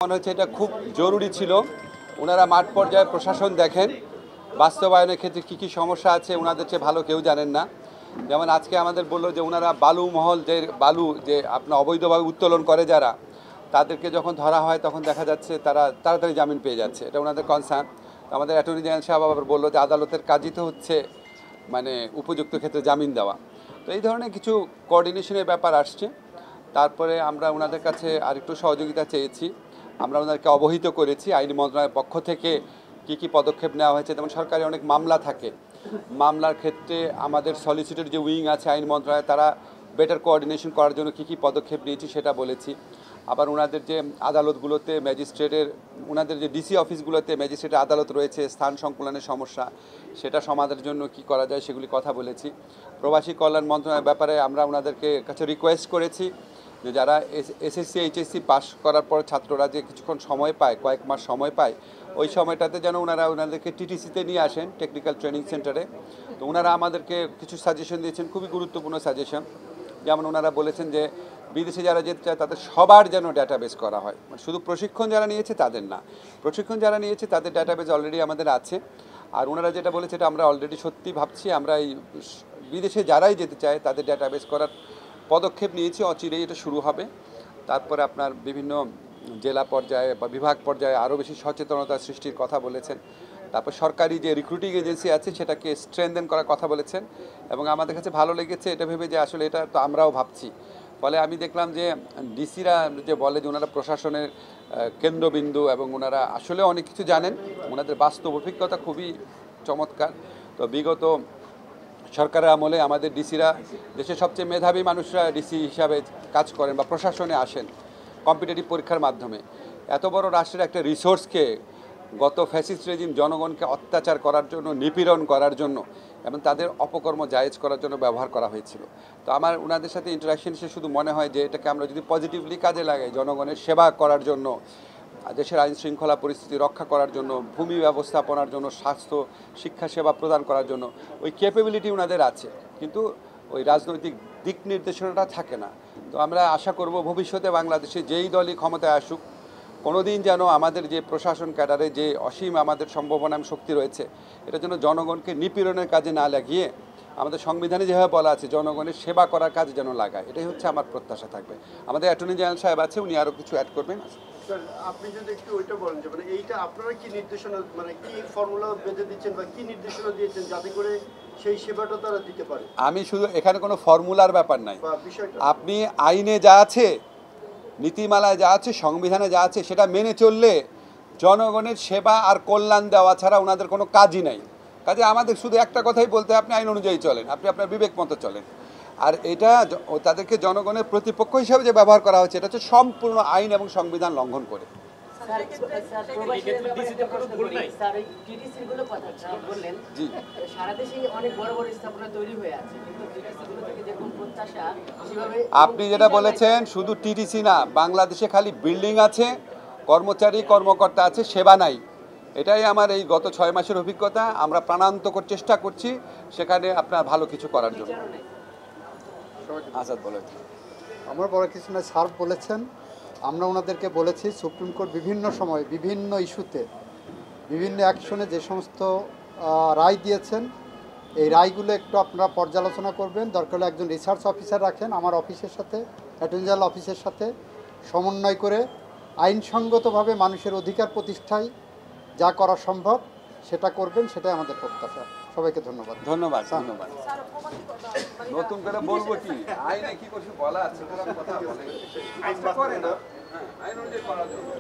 মনে হচ্ছে এটা খুব জরুরি ছিল। ওনারা মাঠ পর্যায়ে প্রশাসন দেখেন, বাস্তবায়নের ক্ষেত্রে কী কী সমস্যা আছে ওনাদের চেয়ে ভালো কেউ জানেন না। যেমন আজকে আমাদের বললো যে ওনারা বালু যে আপনার অবৈধভাবে উত্তোলন করে যারা, তাদেরকে যখন ধরা হয় তখন দেখা যাচ্ছে তারা তাড়াতাড়ি জামিন পেয়ে যাচ্ছে, এটা ওনাদের কনসার্ন। আমাদের অ্যাটর্নি জেনারেল সাহেব আবার বললো যে আদালতের কাজই তো হচ্ছে মানে উপযুক্ত ক্ষেত্রে জামিন দেওয়া। তো এই ধরনের কিছু কোঅর্ডিনেশনের ব্যাপার আসছে। তারপরে আমরা ওনাদের কাছে আরেকটু সহযোগিতা চেয়েছি, আমরা ওনাদেরকে অবহিত করেছি আইন মন্ত্রণালয়ের পক্ষ থেকে কী কী পদক্ষেপ নেওয়া হয়েছে। যেমন সরকারি অনেক মামলা থাকে, মামলার ক্ষেত্রে আমাদের সলিসিটর যে উইং আছে আইন মন্ত্রণালয়, তারা বেটার কোঅর্ডিনেশন করার জন্য কী কী পদক্ষেপ নিয়েছি সেটা বলেছি। আবার ওনাদের যে আদালতগুলোতে ম্যাজিস্ট্রেটের, ওনাদের যে ডিসি অফিসগুলোতে ম্যাজিস্ট্রেটের আদালত রয়েছে, স্থান সংকুলনের সমস্যা, সেটা সমাধানের জন্য কি করা যায় সেগুলি কথা বলেছি। প্রবাসী কল্যাণ মন্ত্রণালয়ের ব্যাপারে আমরা ওনাদেরকে কাছে রিকোয়েস্ট করেছি যে যারা এসএসসি এইচএসসি পাস করার পর ছাত্ররা যে কিছুক্ষণ সময় পায়, কয়েক মাস সময় পায়, ওই সময়টাতে যেন ওনাদেরকে টিটিসিতে নিয়ে আসেন, টেকনিক্যাল ট্রেনিং সেন্টারে। তো ওনারা আমাদেরকে কিছু সাজেশন দিয়েছেন, খুবই গুরুত্বপূর্ণ সাজেশন। যেমন ওনারা বলেছেন যে বিদেশে যারা যেতে চায় তাদের সবার যেন ডাটাবেস করা হয়, মানে শুধু প্রশিক্ষণ যারা নিয়েছে তাদের না, প্রশিক্ষণ যারা নিয়েছে তাদের ডাটাবেস অলরেডি আমাদের আছে। আর ওনারা যেটা বলেছে এটা আমরা অলরেডি সত্যি ভাবছি, আমরা এই বিদেশে যারাই যেতে চায় তাদের ডাটাবেস করার পদক্ষেপ নিয়েছি, অচিরেই এটা শুরু হবে। তারপরে আপনার বিভিন্ন জেলা পর্যায়ে বা বিভাগ পর্যায়ে আরও বেশি সচেতনতা সৃষ্টির কথা বলেছেন। তারপর সরকারি যে রিক্রুটিং এজেন্সি আছে সেটাকে স্ট্রেনদেন করার কথা বলেছেন। এবং আমাদের কাছে ভালো লেগেছে এটা ভেবে যে আসলে এটা তো আমরাও ভাবছি। ফলে আমি দেখলাম যে ডিসিরা যে বলে যে ওনারা প্রশাসনের কেন্দ্রবিন্দু এবং ওনারা আসলে অনেক কিছু জানেন, ওনাদের বাস্তব অভিজ্ঞতা খুবই চমৎকার। তো বিগত সরকারের আমলে আমাদের ডিসিরা, দেশের সবচেয়ে মেধাবী মানুষরা ডিসি হিসাবে কাজ করেন বা প্রশাসনে আসেন কম্পিটিটিভ পরীক্ষার মাধ্যমে। এত বড় রাষ্ট্রের একটা রিসোর্সকে গত ফ্যাসিস্ট রেজিম জনগণকে অত্যাচার করার জন্য, নিপীড়ন করার জন্য এবং তাদের অপকর্ম জায়েজ করার জন্য ব্যবহার করা হয়েছিল। তো আমার ওনাদের সাথে ইন্টারাকশন সে শুধু মনে হয় যে এটাকে আমরা যদি পজিটিভলি কাজে লাগাই, জনগণের সেবা করার জন্য, দেশের আইন শৃঙ্খলা পরিস্থিতি রক্ষা করার জন্য, ভূমি ব্যবস্থাপনার জন্য, স্বাস্থ্য শিক্ষা সেবা প্রদান করার জন্য ওই ক্যাপেবিলিটি ওনাদের আছে, কিন্তু ওই রাজনৈতিক দিক নির্দেশনাটা থাকে না। তো আমরা আশা করব ভবিষ্যতে বাংলাদেশে যেই দলই ক্ষমতায় আসুক, কোনোদিন যেন আমাদের যে প্রশাসন ক্যাডারে যে অসীম আমাদের সম্ভাবনা এবং শক্তি রয়েছে, এটা যেন জনগণকে নিপীড়নের কাজে না লাগিয়ে আমাদের সংবিধানে যেভাবে বলা আছে জনগণের সেবা করার কাজে যেন লাগায়, এটাই হচ্ছে আমার প্রত্যাশা থাকবে। আমাদের অ্যাটর্নি জেনারেল সাহেব আছে, উনি আরও কিছু অ্যাড করবেন। স্যার, আপনি যদি একটু ওইটা বলেন যে মানে এইটা আপনারা কি নির্দেশনা, মানে কি ফর্মুলা বেঁধে দিচ্ছেন বা কি নির্দেশনা দিয়েছেন যাতে করে সেই সেবাটা তারা দিতে পারে? আমি শুধু এখানে কোনো ফর্মুলার ব্যাপার নাই, আপনি আইনে যা আছে, নীতিমালায় যা আছে, সংবিধানে যা আছে সেটা মেনে চললে জনগণের সেবা আর কল্যাণ দেওয়া ছাড়া ওনাদের কোনো কাজই নাই। কাজে আমাদের শুধু একটা কথাই বলতে, আপনি আইন অনুযায়ী চলেন, আপনি আপনার বিবেক মতো চলেন। আর এটা তাদেরকে জনগণের প্রতিপক্ষ হিসাবে যে ব্যবহার করা হচ্ছে, এটা হচ্ছে সম্পূর্ণ আইন এবং সংবিধান লঙ্ঘন করে। আপনি যেটা বলেছেন শুধু টিটিসি না, বাংলাদেশে খালি বিল্ডিং আছে, কর্মচারী কর্মকর্তা আছে, সেবা নাই। এটাই আমার এই গত 6 মাসের অভিজ্ঞতা। আমরা প্রাণান্তকর চেষ্টা করছি সেখানে আপনার ভালো কিছু করার জন্য। আসাদ বলেন। আমার বড় কিছু না, স্যার বলেছেন, আমরা ওনাদেরকে বলেছি সুপ্রিম কোর্ট বিভিন্ন সময় বিভিন্ন ইস্যুতে বিভিন্ন অ্যাকশনে যে সমস্ত রায় দিয়েছেন, এই রায়গুলো একটু আপনারা পর্যালোচনা করবেন। দরকার হলে একজন রিসার্চ অফিসার রাখেন আমার অফিসের সাথে, অ্যাটর্নি জেনারেল অফিসের সাথে সমন্বয় করে আইনসঙ্গতভাবে মানুষের অধিকার প্রতিষ্ঠায় যা করা সম্ভব সেটা করবেন, সেটাই আমাদের প্রত্যাশা। সবাইকে ধন্যবাদ। ধন্যবাদ। নতুন করে বলবো কি, আইনে কি কিছু বলা আছে কথা বলে আইন করে না, আইন অনুযায়ী করা যাবে।